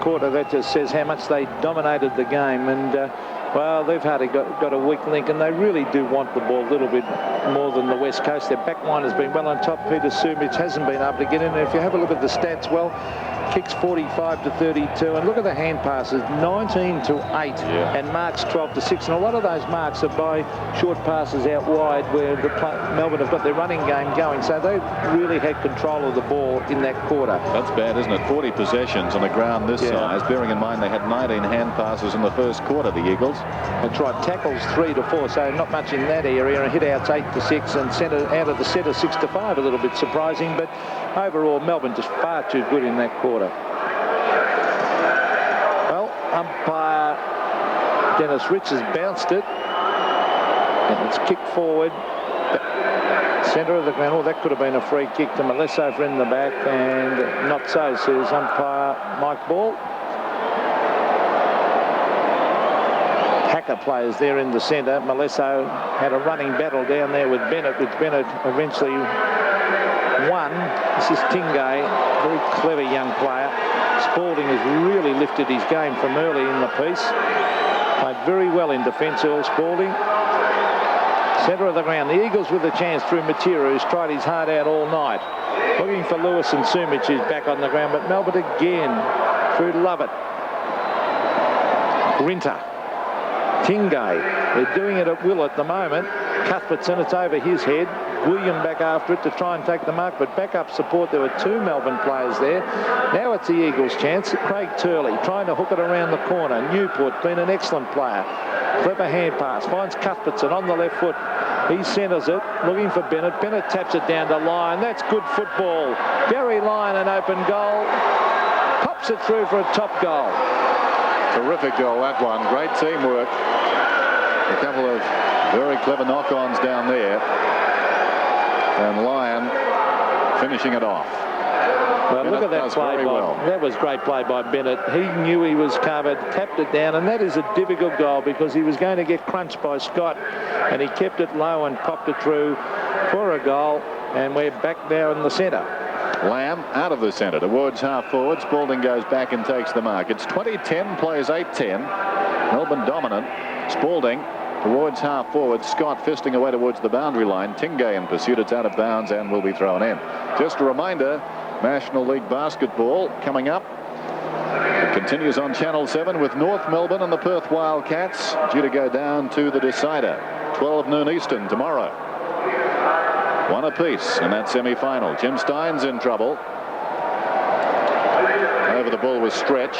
quarter. That just says how much they dominated the game. And well, they've hardly got a weak link, and they really do want the ball a little bit more than the West Coast. Their back line has been well on top. Peter Sumic hasn't been able to get in. And if you have a look at the stats, well, kicks 45 to 32, and look at the hand passes, 19 to 8, and marks 12 to 6. And a lot of those marks are by short passes out wide, where Melbourne have got their running game going. So they really had control of the ball in that quarter. That's bad, isn't it? 40 possessions on a ground this size, bearing in mind they had 19 hand passes in the first quarter, the Eagles. They tried tackles 3 to 4, so not much in that area, and hit outs 8 to 6, and centre out of the centre 6 to 5, a little bit surprising. But overall, Melbourne just far too good in that quarter. Well, umpire Dennis Rich has bounced it, and it's kicked forward. Centre of the ground. Oh, that could have been a free kick to Malesso in the back, and not so, says umpire Mike Ball. Hacker players there in the centre. Malesso had a running battle down there with Bennett, which Bennett eventually won. This is Tingay, very clever young player. Spalding has really lifted his game from early in the piece. Played very well in defence, Earl Spalding. Centre of the ground. The Eagles with a chance through Matera, who's tried his heart out all night. Looking for Lewis and Sumic, who's back on the ground, but Melbourne again through Lovett. Grinter. Tingay. They're doing it at will at the moment. Cuthbertson, it's over his head. William back after it to try and take the mark, but backup support. There were 2 Melbourne players there. Now it's the Eagles' chance. Craig Turley trying to hook it around the corner. Newport been an excellent player. Clever hand pass. Finds Cuthbertson on the left foot. He centres it, looking for Bennett. Bennett taps it down to Lyon. That's good football. Gary Lyon, an open goal. Pops it through for a top goal. Terrific goal, that one. Great teamwork. A couple of very clever knock-ons down there. And Lyon finishing it off. Well, Bennett look at that play. That was great play by Bennett. He knew he was covered, tapped it down, and that is a difficult goal because he was going to get crunched by Scott, and he kept it low and popped it through for a goal. And we're back now in the centre. Lamb out of the centre towards half forward. Spalding goes back and takes the mark. It's 20-10, plays 8-10. Melbourne dominant. Spalding towards half forward. Scott fisting away towards the boundary line. Tingay in pursuit. It's out of bounds and will be thrown in. Just a reminder, National League Basketball coming up. It continues on Channel 7 with North Melbourne and the Perth Wildcats due to go down to the decider. 12 noon Eastern tomorrow. 1 apiece in that semi-final. Jim Stein's in trouble. Over the ball was Stretch.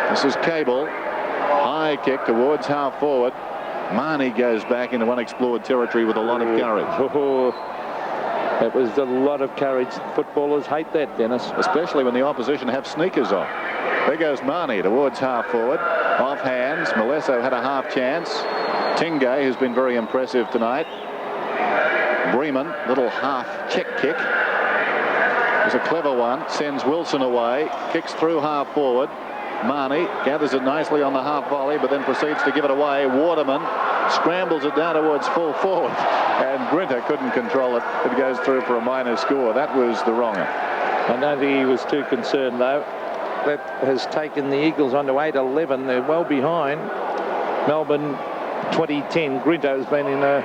This is Cable. High kick towards half forward. Marnie goes back into unexplored territory with a lot of courage. Oh, that was a lot of courage. Footballers hate that, Dennis. Especially when the opposition have sneakers on. There goes Marnie towards half forward. Off hands. Malesso had a half chance. Tingay, who's been very impressive tonight. Bremen, little half check kick. It was a clever one. Sends Wilson away. Kicks through half forward. Marnie gathers it nicely on the half volley, but then proceeds to give it away. Waterman scrambles it down towards full forward, and Grinter couldn't control it. It goes through for a minor score. That was the wronger. I don't think he was too concerned, though. That has taken the Eagles on to 8-11. They're well behind. Melbourne 20-10. Grinter has been in a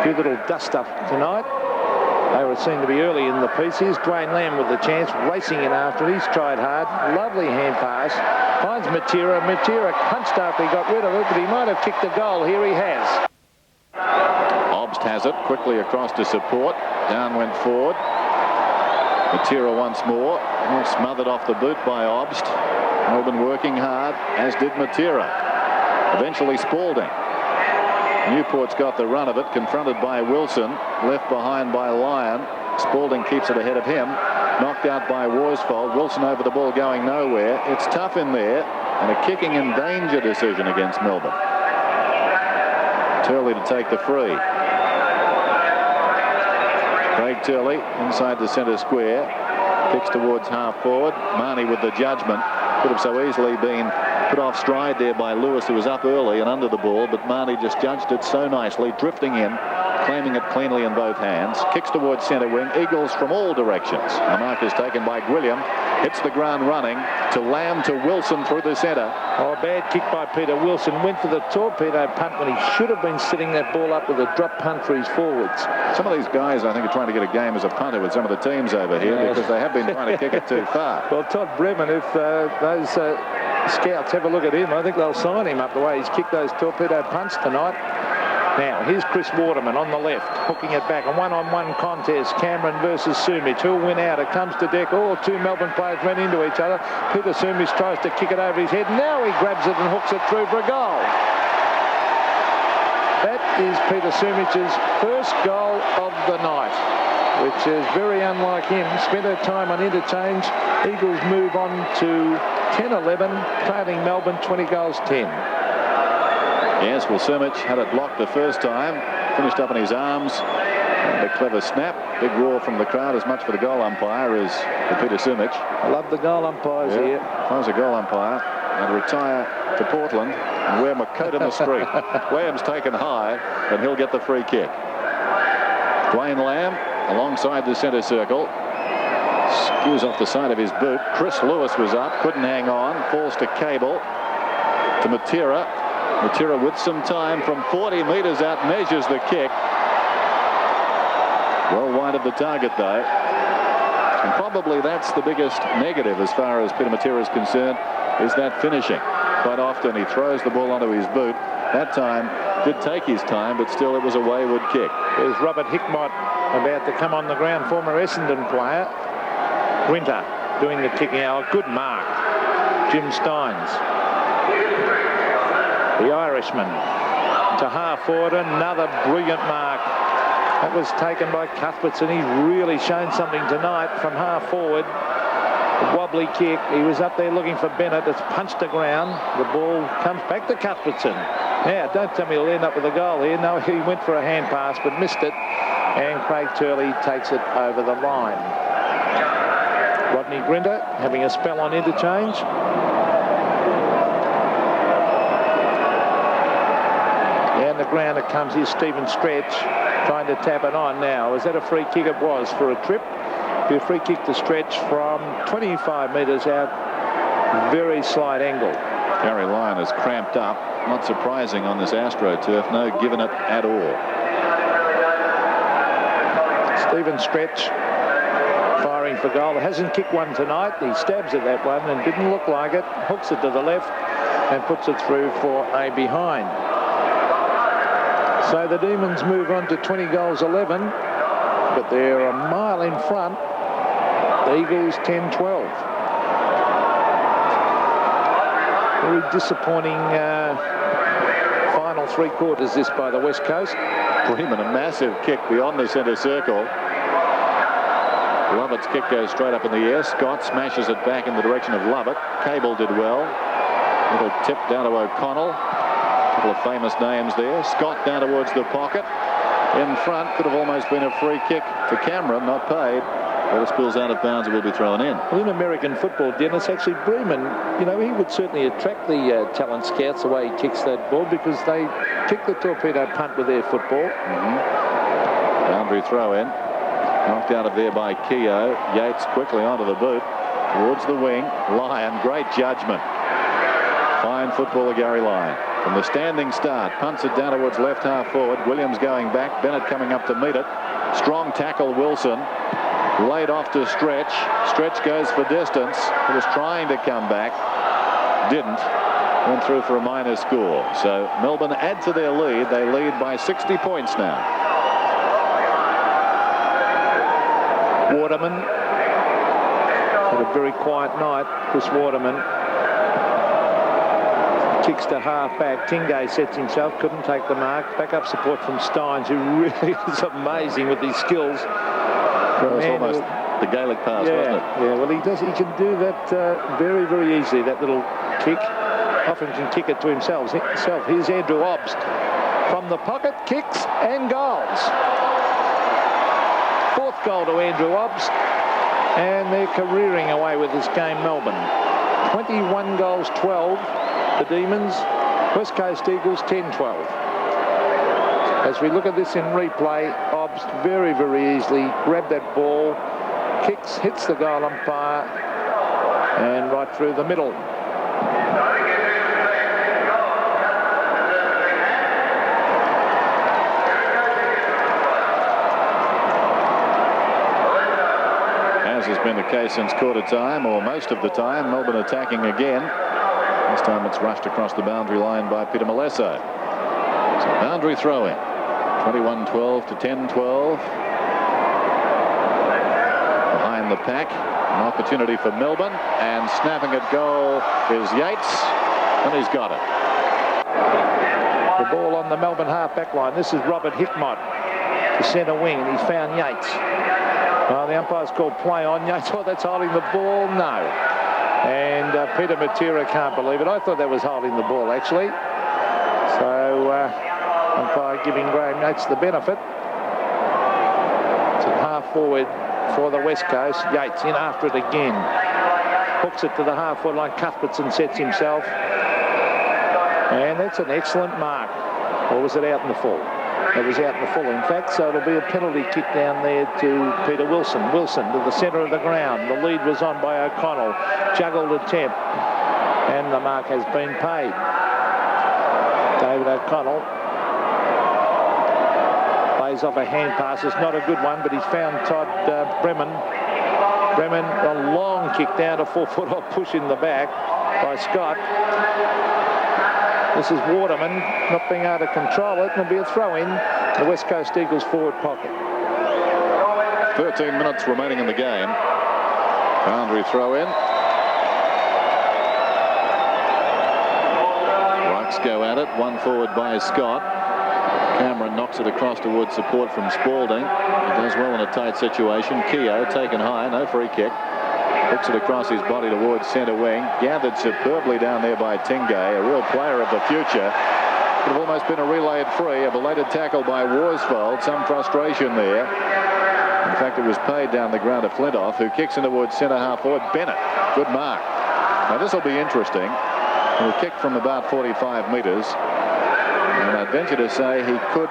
few little dust-up tonight. They were seen to be early in the piece. Here's Dwayne Lamb with the chance, racing in after it. He's tried hard. Lovely hand pass. Finds Matera. Matera punched after he got rid of it, but he might have kicked the goal. Here he has. Obst has it quickly across to support. Down went forward. Matera once more. Smothered off the boot by Obst. Melbourne working hard, as did Matera. Eventually Spalding. Newport's got the run of it, confronted by Wilson, left behind by Lyon. Spalding keeps it ahead of him, knocked out by Worsfold. Wilson over the ball going nowhere. It's tough in there, and a kicking in danger decision against Melbourne. Turley to take the free. Craig Turley inside the centre square, kicks towards half forward. Marnie with the judgment. Could have so easily been put off stride there by Lewis, who was up early and under the ball, but Marnie just judged it so nicely, drifting in. claiming it cleanly in both hands. Kicks towards centre wing. Eagles from all directions. The mark is taken by Gwilliam. Hits the ground running to Lamb to Wilson through the centre. Oh, bad kick by Peter Wilson. Went for the torpedo punt when he should have been sitting that ball up with a drop punt for his forwards. Some of these guys, I think, are trying to get a game as a punter with some of the teams over here because they have been trying to kick it too far. Well, Todd Bremen, if those scouts have a look at him, I think they'll sign him up the way he's kicked those torpedo punts tonight. Now, here's Chris Waterman on the left, hooking it back. A one-on-one contest, Cameron versus Sumich. Who'll win out? It comes to deck. All two Melbourne players ran into each other. Peter Sumich tries to kick it over his head. Now he grabs it and hooks it through for a goal. That is Peter Sumich's first goal of the night, which is very unlike him. Spent her time on interchange. Eagles move on to 10-11, trailing Melbourne 20-10. Yes, well, Sumich had it blocked the first time. Finished up on his arms. And a clever snap. Big roar from the crowd, as much for the goal umpire as for Peter Sumich. I love the goal umpires here. If I was a goal umpire, I'd retire to Portland and wear my coat in the street. Graham's taken high, and he'll get the free kick. Dwayne Lamb alongside the centre circle. Skews off the side of his boot. Chris Lewis was up, couldn't hang on. Falls to Cable. To Matera. Matera with some time from 40 metres out measures the kick. Well wide of the target though. And probably that's the biggest negative as far as Peter Matera is concerned, is that finishing. Quite often he throws the ball onto his boot. That time did take his time, but still it was a wayward kick. There's Robert Hickmott about to come on the ground, former Essendon player. Winter doing the kicking out. Good mark. Jim Steins. The Irishman to half forward. Another brilliant mark. That was taken by Cuthbertson. He's really shown something tonight from half forward. A wobbly kick. He was up there looking for Bennett. It's punched the ground. The ball comes back to Cuthbertson. Now, don't tell me he'll end up with a goal here. No, he went for a hand pass but missed it. And Craig Turley takes it over the line. Rodney Grinter having a spell on interchange. Down the ground it comes. Here's Stephen Stretch trying to tap it on now. Was that a free kick? It was for a trip. Be a free kick to Stretch from 25 metres out. Very slight angle. Gary Lyon is cramped up. Not surprising on this AstroTurf. No given it at all. Stephen Stretch firing for goal. Hasn't kicked one tonight. He stabs at that one and didn't look like it. Hooks it to the left and puts it through for a behind. So the Demons move on to 20-11, but they're a mile in front. The Eagles 10-12. Very disappointing final three quarters this by the West Coast. Bremen, a massive kick beyond the centre circle. Lovett's kick goes straight up in the air. Scott smashes it back in the direction of Lovett. Cable did well. Little tip down to O'Connell. A couple of famous names there. Scott down towards the pocket. In front, could have almost been a free kick to Cameron, not paid. But it spills out of bounds. It will be thrown in. Well, in American football, Dennis, actually Bremen, you know, he would certainly attract the talent scouts the way he kicks that ball, because they kick the torpedo punt with their football. Boundary throw in. Knocked out of there by Keogh. Yates quickly onto the boot. Towards the wing. Lyon, great judgment. Fine footballer, Gary Lyon. From the standing start, punts it down towards left half forward. Williams going back. Bennett coming up to meet it. Strong tackle, Wilson. Laid off to Stretch. Stretch goes for distance. He was trying to come back. Didn't. Went through for a minor score. So Melbourne add to their lead. They lead by 60 points now. Waterman had a very quiet night. Chris Waterman kicks to half back. Tingay sets himself, couldn't take the mark. Backup support from Steins, who really is amazing with his skills. That was almost the Gaelic pass, wasn't it? Yeah, well, he does. He can do that very, very easily, that little kick. Often can kick it to himself. Here's Andrew Obst from the pocket, kicks and goals. Fourth goal to Andrew Obst, and they're careering away with this game, Melbourne. 21 goals, 12. The Demons. West Coast Eagles 10-12. As we look at this in replay, Obbs very, very easily grabbed that ball, kicks, hits the goal umpire, and right through the middle. As has been the case since quarter time, or most of the time, Melbourne attacking again. This time it's rushed across the boundary line by Peter Malesso. So boundary throw-in. 21-12 to 10-12. Behind the pack, an opportunity for Melbourne, and snapping at goal is Yates, and he's got it. The ball on the Melbourne half-back line. This is Robert Hickmott, the centre wing, and he's found Yates. Well, the umpire's called play on. Yates, oh, that's holding the ball. No. And Peter Matera can't believe it. I thought that was holding the ball, actually. So, umpire giving Graham Yates the benefit. It's a half forward for the West Coast. Yates in after it again. Hooks it to the half forward line. Cuthbertson sets himself. And that's an excellent mark. Or was it out in the full? It was out in the full, in fact, so it'll be a penalty kick down there to Peter Wilson. Wilson to the centre of the ground. The lead was on by O'Connell. Juggled attempt, and the mark has been paid. David O'Connell plays off a hand pass. It's not a good one, but he's found Todd Bremen. Bremen, a long kick down to 4 foot off, push in the back by Scott. This is Waterman not being able to control it, and it'll be a throw-in the West Coast Eagles forward pocket. 13 minutes remaining in the game. Boundary throw-in. Rucks go at it. One forward by Scott. Cameron knocks it across towards support from Spalding. He does well in a tight situation. Keogh taken high, no free kick. Hooks it across his body towards centre wing. Gathered superbly down there by Tingay, a real player of the future. Could have almost been a relayed free. A belated tackle by Worsfold. Some frustration there. In fact, it was paid down the ground to Flintoff, who kicks in towards centre half forward. Bennett, good mark. Now this will be interesting. He'll kick from about 45 metres. And I'd venture to say he could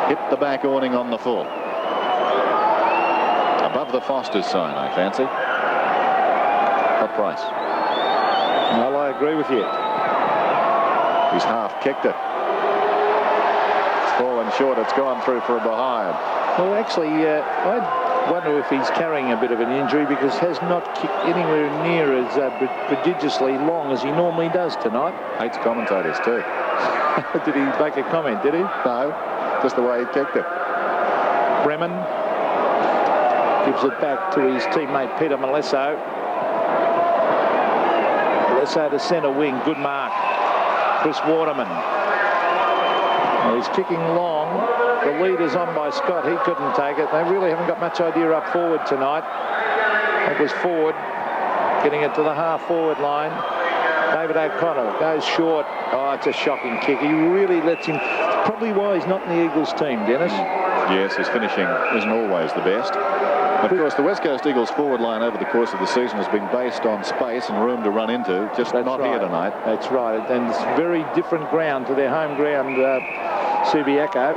hit the back awning on the full. Above the Foster's sign, I fancy. What price? Well, I agree with you. He's half kicked it. It's fallen short. It's gone through for a behind. Well, actually, I wonder if he's carrying a bit of an injury, because has not kicked anywhere near as prodigiously long as he normally does tonight. Hates commentators too. Did he make a comment, did he? No, just the way he kicked it. Bremen gives it back to his teammate Peter Malesso. Malesso to centre wing, good mark. Chris Waterman. Well, he's kicking long. The lead is on by Scott. He couldn't take it. They really haven't got much idea up forward tonight. It was forward, getting it to the half forward line. David O'Connell goes short. Oh, it's a shocking kick. He really lets him. Probably why he's not in the Eagles team, Dennis. Yes, his finishing isn't always the best. Of course, the West Coast Eagles forward line over the course of the season has been based on space and room to run into. Just That's not right. here tonight. That's right. And it's very different ground to their home ground, Subiaco.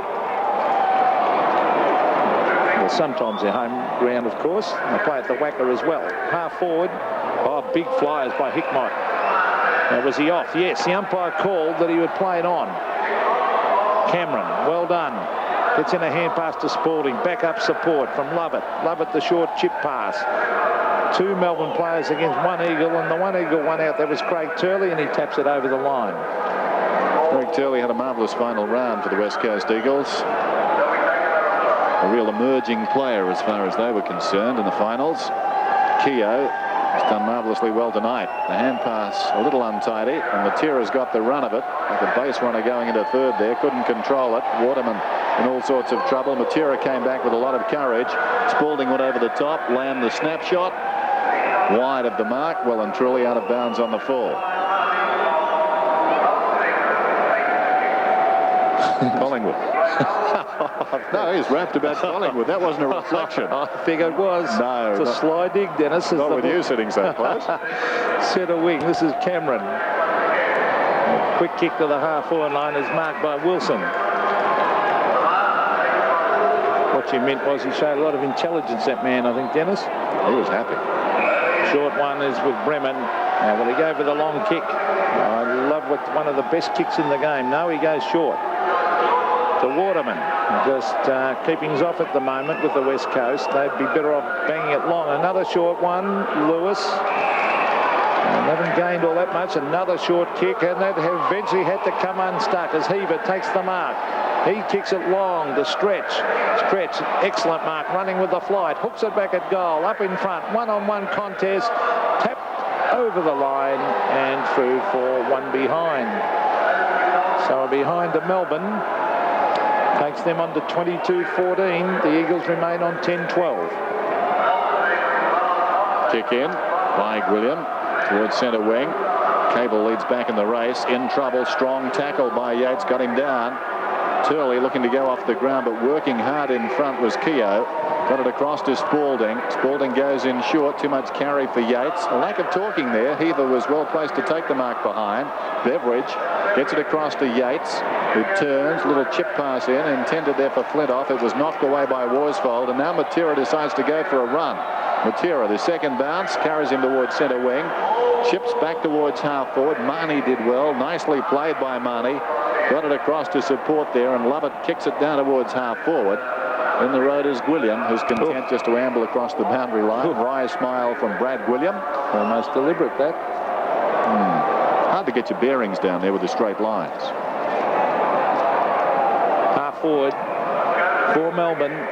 Well, sometimes their home ground, of course. They play at the Wacker as well. Half forward. Oh, big flyers by Hickmott. Now, was he off? Yes, the umpire called that he would play it on. Cameron, well done. Gets in a hand pass to Spalding. Back up support from Lovett. Lovett, the short chip pass. Two Melbourne players against one Eagle, and the one Eagle one out there was Craig Turley, and he taps it over the line. Craig Turley had a marvellous final round for the West Coast Eagles. A real emerging player as far as they were concerned in the finals. Keogh has done marvellously well tonight. The hand pass a little untidy, and Matera's got the run of it. Like a base runner going into third there, couldn't control it. Waterman in all sorts of trouble. Matera came back with a lot of courage. Spalding went over the top. Lamb the snapshot. Wide of the mark. Well and truly out of bounds on the full. Collingwood. No, he's rapped about Collingwood. That wasn't a reflection. I think it was. No. It's a sly dig, Dennis. Not with you sitting so close. Centre wing. This is Cameron. Quick kick to the half-forward line is marked by Wilson. what you meant was he showed a lot of intelligence, that man, I think, Dennis. He was happy. Short one is with Bremen. Now, will he go for the long kick? I love one of the best kicks in the game. No, he goes short. To Waterman. Just keeping us off at the moment with the West Coast. They'd be better off banging it long. Another short one. Lewis. And haven't gained all that much. Another short kick, and that eventually had to come unstuck as Heaver takes the mark. He kicks it long to Stretch. Stretch, excellent mark, running with the flight. Hooks it back at goal, up in front. One-on-one contest. Tapped over the line and through for one behind. So a behind to Melbourne. Takes them on to 22-14. The Eagles remain on 10-12. Kick in by William towards centre wing. Cable leads back in the race. In trouble. Strong tackle by Yates. Got him down. Turley looking to go off the ground, but working hard in front was Keogh. Got it across to Spalding. Spalding goes in short. Too much carry for Yates. A lack of talking there. Heaver was well placed to take the mark behind. Beveridge gets it across to Yates, who turns. Little chip pass in, intended there for Flintoff. It was knocked away by Worsfold, and now Matera decides to go for a run. Matera, the second bounce, carries him towards centre wing. Chips back towards half forward. Marnie did well. Nicely played by Marnie. Got it across to support there, and Lovett kicks it down towards half forward. In the road is Gwilliam, who's content just to amble across the boundary line. Wry smile from Brad Gwilliam. Almost deliberate, that. Hard to get your bearings down there with the straight lines. Half forward for Melbourne.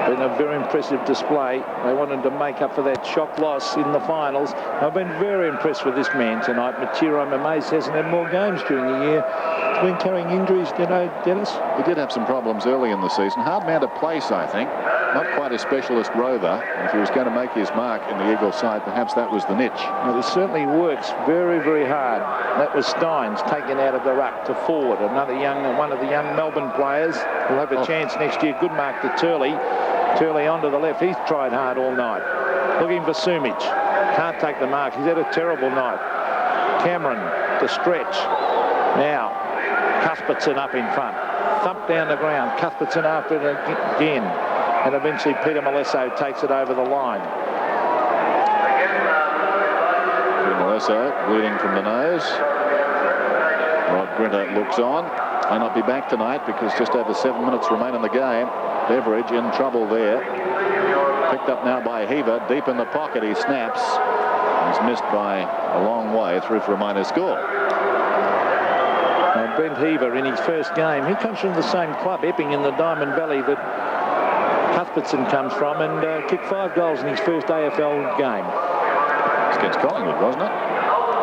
Been a very impressive display. They wanted to make up for that shock loss in the finals. I've been very impressed with this man tonight. Matera, I'm amazed, hasn't had more games during the year. He's been carrying injuries, you know, Dennis. He did have some problems early in the season. Hard man to place, I think. Not quite a specialist rover. If he was going to make his mark in the Eagles side, perhaps that was the niche. Well, he certainly works very, very hard. That was Steins taken out of the ruck to forward. One of the young Melbourne players will have a chance next year. Good mark to Turley. Turley onto the left. He's tried hard all night. Looking for Sumich. Can't take the mark. He's had a terrible night. Cameron to Stretch. Now, Cuthbertson up in front. Thump down the ground. Cuthbertson after it again. And eventually Peter Malesso takes it over the line. Peter Malesso bleeding from the nose. Rod Grinter looks on. May not be back tonight because just over 7 minutes remain in the game. Beveridge in trouble there. Picked up now by Heaver. Deep in the pocket, he snaps. He's missed by a long way through for a minor score. Now, Brent Heaver in his first game, he comes from the same club, Epping, in the Diamond Valley, that Cuthbertson comes from, and kicked 5 goals in his first AFL game. It's against Collingwood, wasn't it?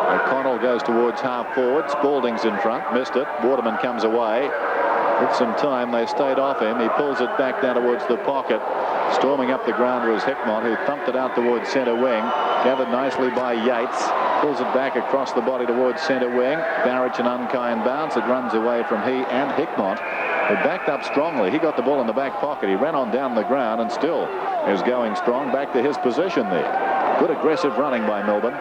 O'Connell goes towards half forward. Spalding's in front. Missed it. Waterman comes away. With some time, they stayed off him. He pulls it back down towards the pocket. Storming up the ground was Hickmott, who thumped it out towards centre wing. Gathered nicely by Yates. Pulls it back across the body towards centre wing. Barrett an unkind bounce. It runs away from he and Hickmott, who backed up strongly. He got the ball in the back pocket. He ran on down the ground and still is going strong back to his position there. Good aggressive running by Melbourne.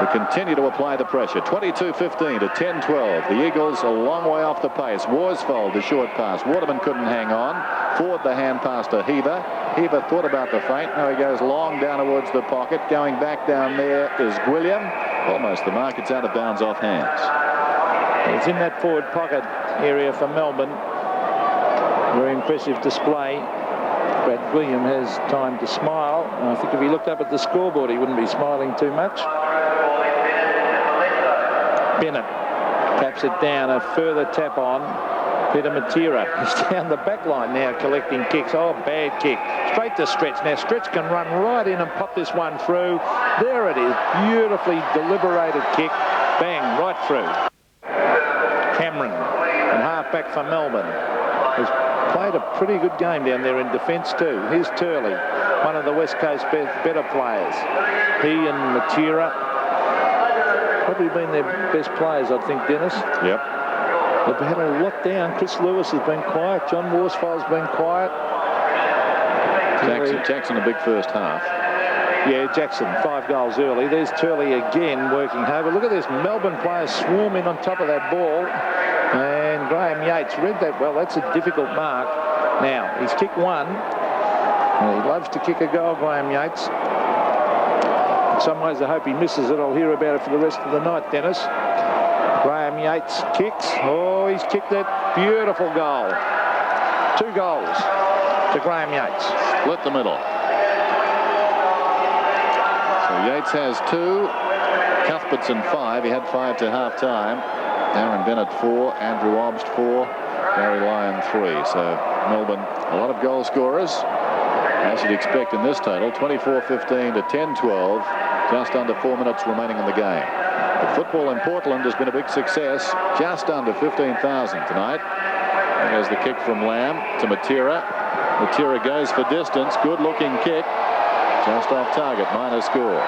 They continue to apply the pressure. 22-15 to 10-12. The Eagles a long way off the pace. Worsfold, the short pass. Waterman couldn't hang on. Ford, the hand pass to Heaver. Heaver thought about the feint. Now he goes long down towards the pocket. Going back down there is Gwilliam. Almost the mark. It's out of bounds off hands. It's in that forward pocket area for Melbourne. Very impressive display. Brad William has time to smile. And I think if he looked up at the scoreboard, he wouldn't be smiling too much. Bennett taps it down. A further tap on. Peter Matera. He's down the back line now collecting kicks. Oh, bad kick. Straight to Stretch. Now Stretch can run right in and pop this one through. There it is. Beautifully deliberated kick. Bang, right through. Cameron, and half back for Melbourne, has played a pretty good game down there in defence too. Here's Turley, one of the West Coast better players. He and Matera probably been their best players, I think, Dennis. Yep. They've had a lot down. Chris Lewis has been quiet. John Worsfold's been quiet. Jackson a big first half. Yeah, Jackson, 5 goals early. There's Turley again working hard. But look at this. Melbourne players swarming on top of that ball. And Graham Yates read that well. That's a difficult mark. Now, he's kicked one. And he loves to kick a goal, Graham Yates. In some ways, I hope he misses it. I'll hear about it for the rest of the night, Dennis. Graham Yates kicks. Oh, he's kicked it. Beautiful goal. 2 goals to Graham Yates. Split the middle. So Yates has 2. Cuthbertson 5. He had 5 to half-time. Darren Bennett 4. Andrew Obst 4. Gary Lyon 3. So Melbourne, a lot of goal scorers, as you'd expect in this total. 24-15 to 10-12. Just under 4 minutes remaining in the game. The football in Portland has been a big success. Just under 15,000 tonight. There's the kick from Lamb to Matera. Matera goes for distance. Good looking kick. Just off target. Minor score.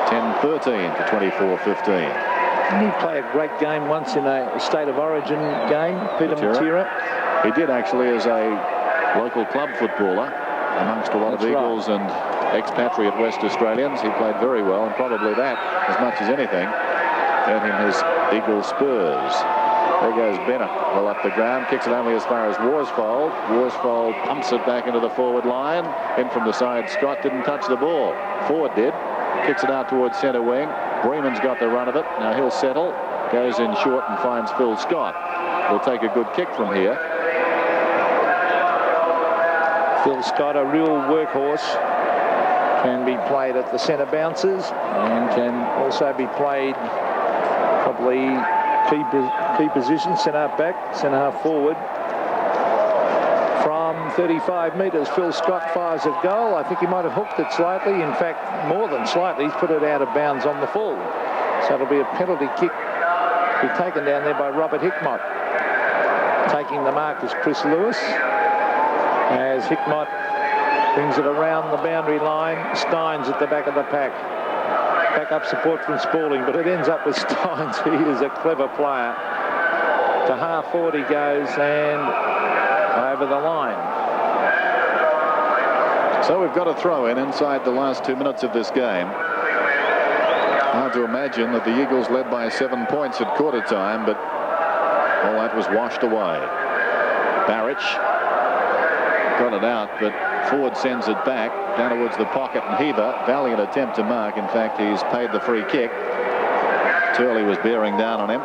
10-13 to 24-15. Didn't he play a great game once in a State of Origin game, Peter Matera? He did actually, as a local club footballer amongst a lot of Eagles and expatriate West Australians. He played very well, and probably that, as much as anything, earned him his Eagle spurs. There goes Bennett, well up the ground, kicks it only as far as Worsfold. Worsfold pumps it back into the forward line. In from the side, Scott didn't touch the ball. Ford did. Kicks it out towards centre wing. Breeman's got the run of it. Now he'll settle. Goes in short and finds Phil Scott. Will take a good kick from here. Phil Scott, a real workhorse, can be played at the centre bounces and can also be played probably key position, centre half back, centre half forward. From 35 metres, Phil Scott fires a goal. I think he might have hooked it slightly. In fact, more than slightly, he's put it out of bounds on the full. So it'll be a penalty kick be taken down there by Robert Hickmott. Taking the mark is Chris Lewis. As Hickmott brings it around the boundary line. Steins at the back of the pack. Back-up support from Spaulding, but it ends up with Steins. He is a clever player. To half forward he goes and over the line. So we've got a throw in inside the last 2 minutes of this game. Hard to imagine that the Eagles led by 7 points at quarter time, but all that was washed away. Barrich got it out, but Ford sends it back down towards the pocket, and Heaver, valiant attempt to mark. In fact, he's paid the free kick. Turley was bearing down on him.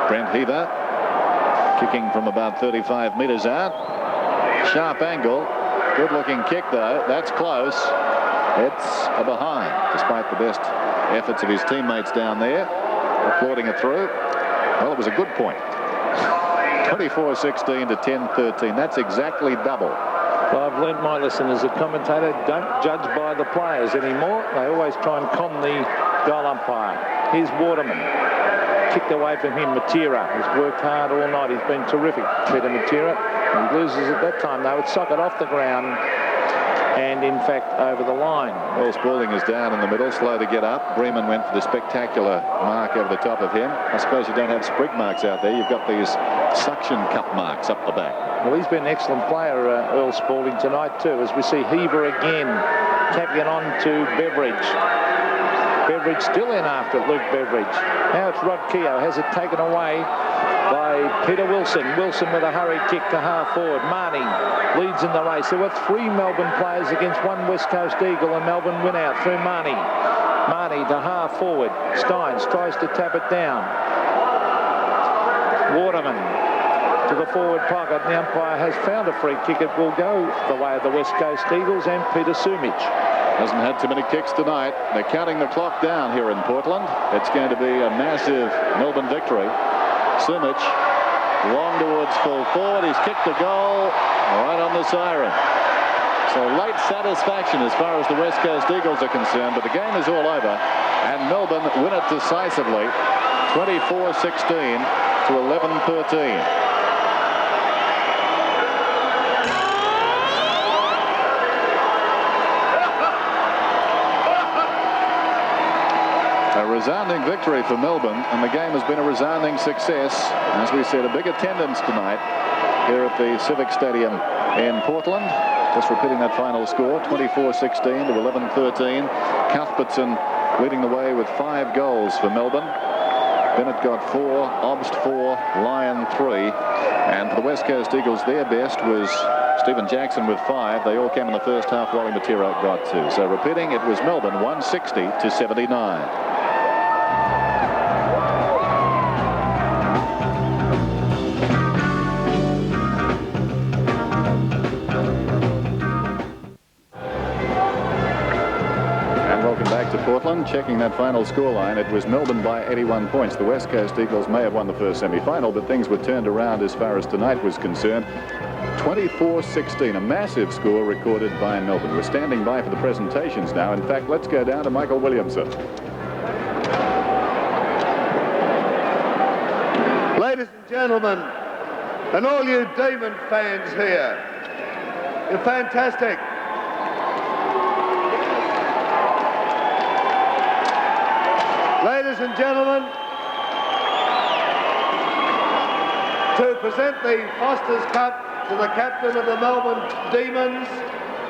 Brent Heaver kicking from about 35 metres out. Sharp angle. Good looking kick though. That's close. It's a behind, despite the best efforts of his teammates down there. Applauding it through. Well, it was a good point. 24-16 to 10-13. That's exactly double. Well, I've learnt my lesson as a commentator. Don't judge by the players anymore. They always try and con the goal umpire. Here's Waterman. Kicked away from him. Matera has worked hard all night. He's been terrific, Peter Matera. He loses at that time, though. It's socket off the ground and, in fact, over the line. Well, Spaulding is down in the middle, slow to get up. Breeman went for the spectacular mark over the top of him. I suppose you don't have sprig marks out there. You've got these suction cup marks up the back. Well, he's been an excellent player, Earl Spaulding, tonight, too, as we see Heaver again tapping it on to Beveridge. Beveridge still in after it, Luke Beveridge. Now it's Rod Keogh, has it taken away by Peter Wilson. Wilson with a hurried kick to half forward. Marnie leads in the race. There were 3 Melbourne players against 1 West Coast Eagle, and Melbourne win out through Marnie. Marnie to half forward. Steins tries to tap it down. Waterman to the forward pocket. The umpire has found a free kick. It will go the way of the West Coast Eagles and Peter Sumich. Hasn't had too many kicks tonight. They're counting the clock down here in Portland. It's going to be a massive Melbourne victory. Sumich long towards full forward. He's kicked the goal right on the siren. So late satisfaction as far as the West Coast Eagles are concerned, but the game is all over and Melbourne win it decisively, 24-16 to 11-13. A resounding victory for Melbourne, and the game has been a resounding success. As we said, a big attendance tonight here at the Civic Stadium in Portland. Just repeating that final score, 24-16 to 11-13. Cuthbertson leading the way with 5 goals for Melbourne. Bennett got 4, Obst 4, Lyon 3. And for the West Coast Eagles, their best was Stephen Jackson with 5. They all came in the first half. Wally Matera got 2. So repeating, it was Melbourne 160 to 79. Portland, checking that final scoreline, it was Melbourne by 81 points. The West Coast Eagles may have won the first semi-final, but things were turned around as far as tonight was concerned. 24-16, a massive score recorded by Melbourne. We're standing by for the presentations now. In fact, let's go down to Michael Williamson. Ladies and gentlemen, and all you Demon fans here, you're fantastic. Ladies and gentlemen, to present the Foster's Cup to the captain of the Melbourne Demons,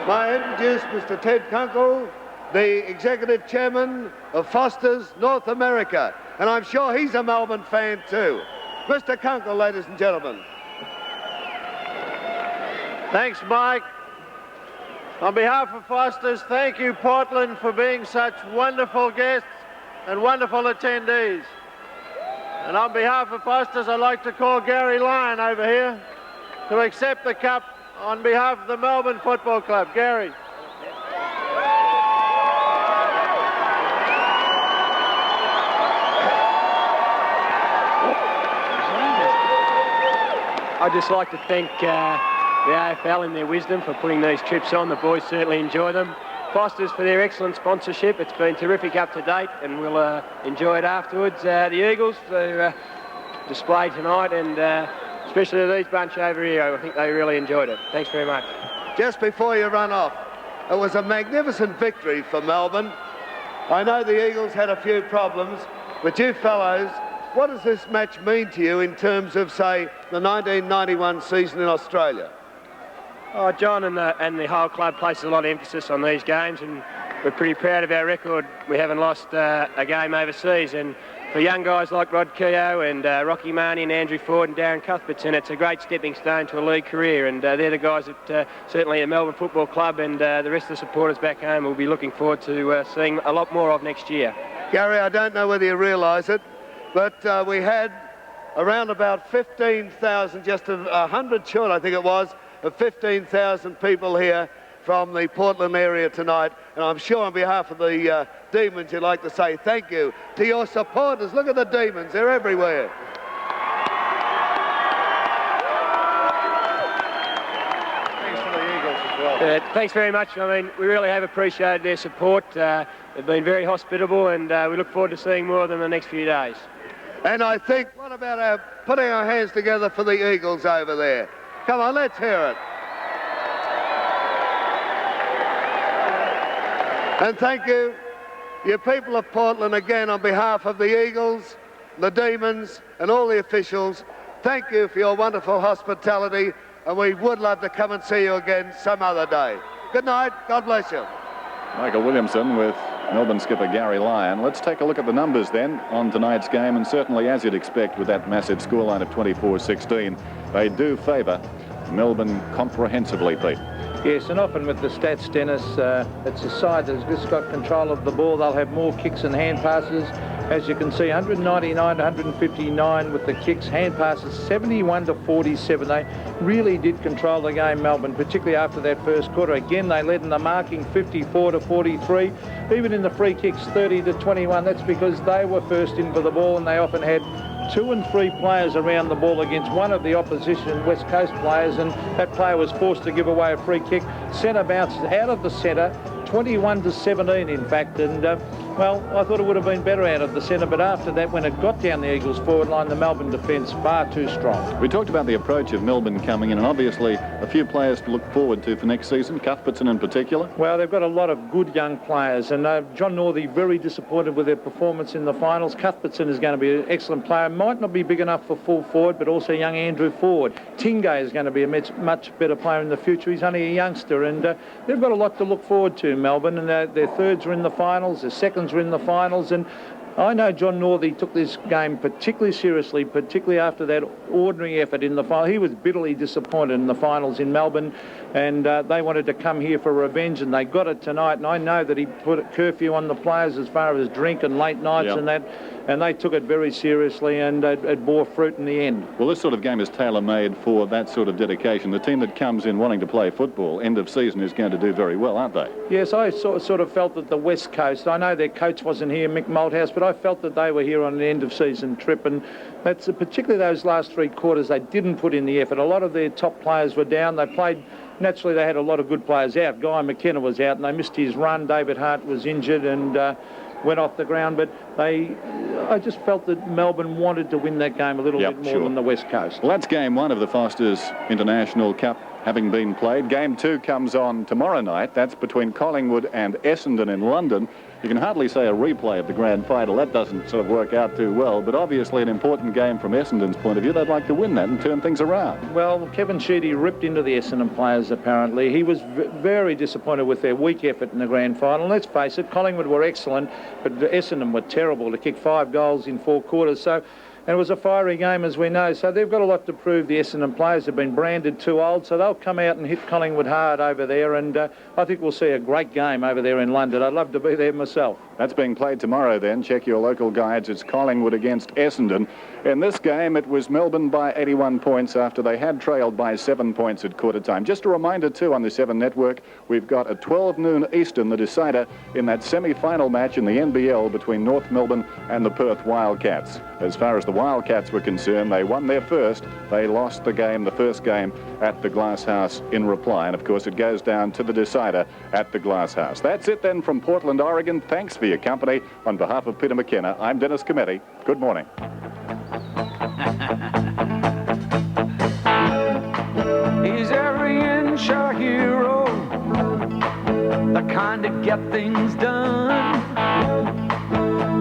may I introduce Mr. Ted Kunkel, the Executive Chairman of Foster's North America. And I'm sure he's a Melbourne fan too. Mr. Kunkel, ladies and gentlemen. Thanks, Mike. On behalf of Foster's, thank you, Portland, for being such wonderful guests and wonderful attendees. And on behalf of Foster's, I'd like to call Gary Lyon over here to accept the cup on behalf of the Melbourne Football Club. Gary. I'd just like to thank the AFL in their wisdom for putting these trips on. The boys certainly enjoy them. Foster's for their excellent sponsorship. It's been terrific up to date, and we'll enjoy it afterwards. The Eagles for display tonight, and especially these bunch over here. I think they really enjoyed it. Thanks very much. Just before you run off, it was a magnificent victory for Melbourne. I know the Eagles had a few problems, but you fellows, what does this match mean to you in terms of, say, the 1991 season in Australia? Oh, John and the whole club places a lot of emphasis on these games, and we're pretty proud of our record. We haven't lost a game overseas, and for young guys like Rod Keogh and Rocky Marnie and Andrew Ford and Darren Cuthbertson, it's a great stepping stone to a league career, and they're the guys that certainly the Melbourne Football Club and the rest of the supporters back home will be looking forward to seeing a lot more of next year. Gary, I don't know whether you realise it, but we had around about 15,000, just 100 short, I think it was, of 15,000 people here from the Portland area tonight, and I'm sure on behalf of the Demons you'd like to say thank you to your supporters. Look at the Demons, they're everywhere. Thanks for the Eagles as well. Thanks very much. I mean, we really have appreciated their support. They've been very hospitable, and we look forward to seeing more of them in the next few days. And I think, what about putting our hands together for the Eagles over there? Come on, let's hear it. And thank you, you people of Portland, again on behalf of the Eagles, the Demons, and all the officials. Thank you for your wonderful hospitality, and we would love to come and see you again some other day. Good night. God bless you. Michael Williamson with Melbourne skipper Gary Lyon. Let's take a look at the numbers then on tonight's game, and certainly as you'd expect with that massive scoreline of 24-16, they do favour Melbourne comprehensively, Pete. Yes, and often with the stats, Dennis, it's a side that's just got control of the ball. They'll have more kicks and hand passes. As you can see, 199 to 159 with the kicks, hand passes 71 to 47. They really did control the game, Melbourne, particularly after that first quarter. Again, they led in the marking 54 to 43. Even in the free kicks, 30 to 21. That's because they were first in for the ball, and they often had 2 and 3 players around the ball against one of the opposition West Coast players, and that player was forced to give away a free kick. Centre bounced out of the centre, 21 to 17 in fact, and well, I thought it would have been better out of the centre, but after that, when it got down the Eagles forward line, the Melbourne defence far too strong. We talked about the approach of Melbourne coming in, and obviously a few players to look forward to for next season, Cuthbertson in particular. Well, they've got a lot of good young players, and John Northey very disappointed with their performance in the finals. Cuthbertson is going to be an excellent player, might not be big enough for full forward, but also young Andrew Ford. Tingay is going to be a much better player in the future. He's only a youngster, and they've got a lot to look forward to, Melbourne, and their thirds are in the finals, their seconds are in the finals, and I know John Northey took this game particularly seriously, particularly after that ordinary effort in the final. He was bitterly disappointed in the finals in Melbourne, and they wanted to come here for revenge, and they got it tonight. And I know that he put a curfew on the players as far as drink and late nights and that, and they took it very seriously, and it bore fruit in the end. Well, this sort of game is tailor-made for that sort of dedication. The team that comes in wanting to play football, end of season, is going to do very well, aren't they? Yes, I sort of felt that the West Coast, I know their coach wasn't here, Mick Malthouse, but I felt that they were here on an end-of-season trip, and that's particularly those last 3 quarters, they didn't put in the effort. A lot of their top players were down. They played, naturally they had a lot of good players out. Guy McKenna was out, and they missed his run. David Hart was injured and went off the ground, but I just felt that Melbourne wanted to win that game a little bit more than the West Coast. Well, that's game 1 of the Foster's International Cup having been played. Game 2 comes on tomorrow night. That's between Collingwood and Essendon in London. You can hardly say a replay of the grand final. That doesn't sort of work out too well, but obviously an important game from Essendon's point of view. They'd like to win that and turn things around. Well, Kevin Sheedy ripped into the Essendon players, apparently. He was very disappointed with their weak effort in the grand final. Let's face it, Collingwood were excellent, but Essendon were terrible to kick 5 goals in 4 quarters. So, and it was a fiery game, as we know. So they've got a lot to prove. The Essendon players have been branded too old, so they'll come out and hit Collingwood hard over there. And I think we'll see a great game over there in London. I'd love to be there myself. That's being played tomorrow then. Check your local guides. It's Collingwood against Essendon. In this game, it was Melbourne by 81 points after they had trailed by 7 points at quarter time. Just a reminder, too, on the 7 Network, we've got at 12 noon Eastern, the decider in that semi-final match in the NBL between North Melbourne and the Perth Wildcats. As far as the Wildcats were concerned, they won their first. They lost the game, the first game, at the Glass House in reply. And, of course, it goes down to the decider at the Glass House. That's it then from Portland, Oregon. Thanks for your company. On behalf of Peter McKenna, I'm Dennis Cometti. Good morning. He's every inch a hero, the kind to get things done.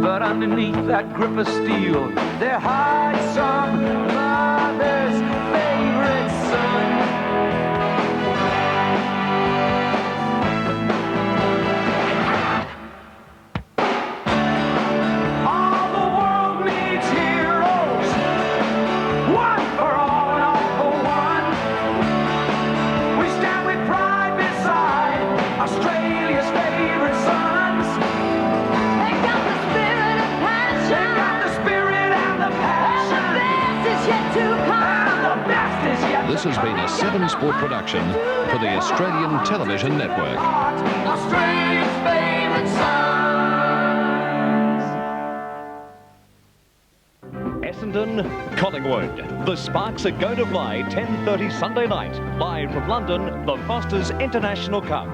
But underneath that grip of steel, there hides some mother's favorite son. All the world needs heroes, one for all and all for one. We stand with pride beside Australia's favorite sons. They got the spirit and passion. They got the spirit and the passion. And the best is yet to come. And the best is yet to come. This has been a 7 Sport production for the Australian Television Network. Australia's favorite sons. Essendon, Collingwood. The Sparks are going to fly 10:30 Sunday night, live from London, the Foster's International Cup.